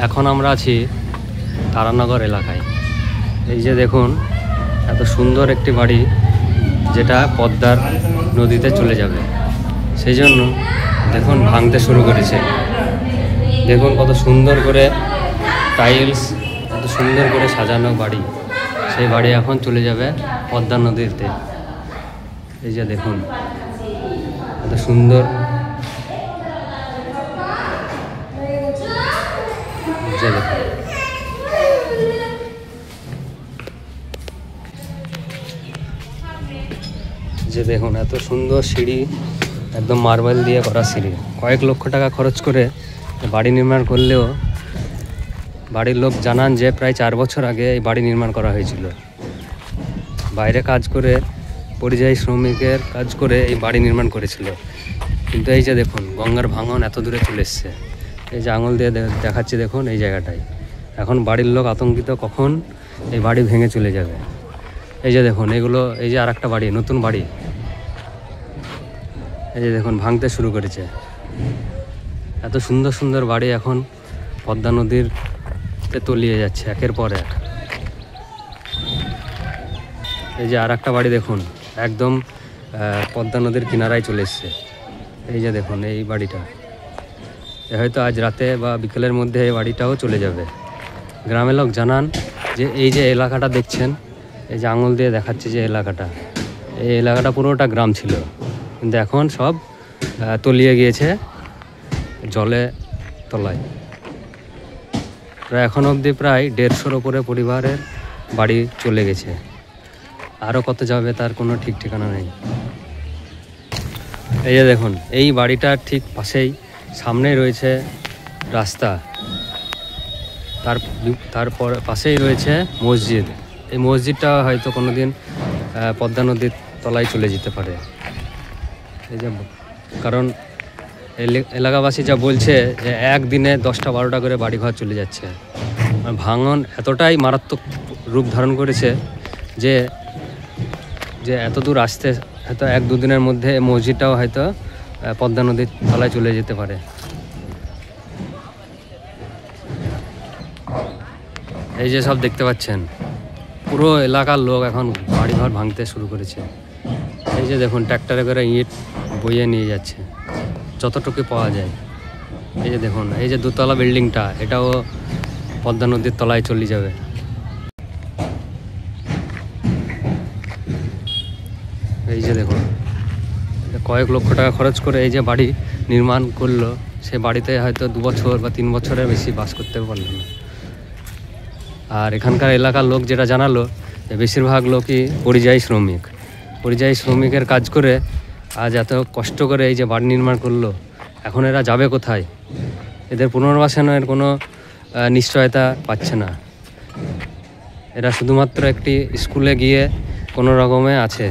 এখন আমরা আছি তারানগর এলাকায়। এই যে দেখুন এত সুন্দর একটি বাড়ি যেটা পদ্মার নদীতে চলে যাবে, সেই জন্য দেখুন ভাঙতে শুরু করেছে। দেখুন কত সুন্দর করে টাইলস, কত সুন্দর করে সাজানো বাড়ি, সেই বাড়ি এখন চলে যাবে পদ্মা নদীতে। এই যে দেখুন এত সুন্দর, যে দেখুন যে দেখুন এত সুন্দর সিঁড়ি, একদম মার্বেল দিয়ে করা সিঁড়ি। কয়েক লক্ষ টাকা খরচ করে বাড়ি নির্মাণ করলেও বাড়ির লোক জানান যে প্রায় 4 বছর আগে এই বাড়ি নির্মাণ করা হয়েছিল। বাইরে কাজ করে, পরিযায়ী শ্রমিকের কাজ করে এই বাড়ি নির্মাণ করেছিল। কিন্তু এই যে দেখুন গঙ্গার ভাঙন এত দূরে চলে এসছে। এই যে আঙুল দিয়ে দেখাচ্ছি, দেখুন এই জায়গাটায় এখন বাড়ির লোক আতঙ্কিত, কখন এই বাড়ি ভেঙে চলে যাবে। এই যে দেখুন এগুলো, এই যে আর একটা বাড়ি, নতুন বাড়ি, এই যে দেখুন ভাঙতে শুরু করেছে। এত সুন্দর সুন্দর বাড়ি এখন পদ্মা নদীরতে তলিয়ে যাচ্ছে একের পর এক। এই যে আর একটা বাড়ি দেখুন একদম পদ্মা নদীর কিনারায় চলে এসছে। এই যে দেখুন এই বাড়িটা, হয়তো আজ রাতে বা বিকেলের মধ্যে এই বাড়িটাও চলে যাবে। গ্রামের লোক জানান যে এই যে এলাকাটা দেখছেন, এই যে আঙুল দিয়ে দেখাচ্ছে যে এলাকাটা, এই এলাকাটা পুরোটা গ্রাম ছিল, কিন্তু এখন সব তলিয়ে গিয়েছে জলে তলায়। প্রায় এখন অবধি প্রায় 150-র ওপরে পরিবারের বাড়ি চলে গেছে, আরও কত যাবে তার কোনো ঠিক ঠিকানা নেই। এই যে দেখুন এই বাড়িটার ঠিক পাশেই সামনেই রয়েছে রাস্তা, তারপর পাশেই রয়েছে মসজিদ। এই মসজিদটা হয়তো কোনো দিন পদ্মা নদীর তলায় চলে যেতে পারে। এই যে কারণ এলাকাবাসী যা বলছে যে একদিনে 10টা-12টা করে বাড়িঘর চলে যাচ্ছে। ভাঙন এতটাই মারাত্মক রূপ ধারণ করেছে যে এত দূর আসতে হয়তো 1-2 দিনের মধ্যে মসজিদটাও হয়তো পদ্মা নদীর তলায় চলে যেতে পারে। এই যে সব দেখতে পাচ্ছেন পুরো এলাকার লোক এখন বাড়িঘর ভাঙতে শুরু করেছে। এই যে দেখুন ট্র্যাক্টরে করে ইট বইয়ে নিয়ে যাচ্ছে যতটুকু পাওয়া যায়। এই যে দেখুন এই যে 2তলা বিল্ডিংটা, এটাও পদ্মা নদীর তলায় চলে যাবে। এই যে দেখুন কয়েক লক্ষ টাকা খরচ করে এই যে বাড়ি নির্মাণ করলো, সে বাড়িতে হয়তো 2 বছর বা 3 বছরের বেশি বাস করতে পারল না। আর এখানকার এলাকার লোক যেটা জানালো, বেশিরভাগ লোকই পরিযায়ী শ্রমিকের কাজ করে আজ এত কষ্ট করে এই যে বাড়ি নির্মাণ করলো, এখন এরা যাবে কোথায়? এদের পুনর্বাসনের কোনো নিশ্চয়তা পাচ্ছে না। এরা শুধুমাত্র একটি স্কুলে গিয়ে কোনো রকমে আছে।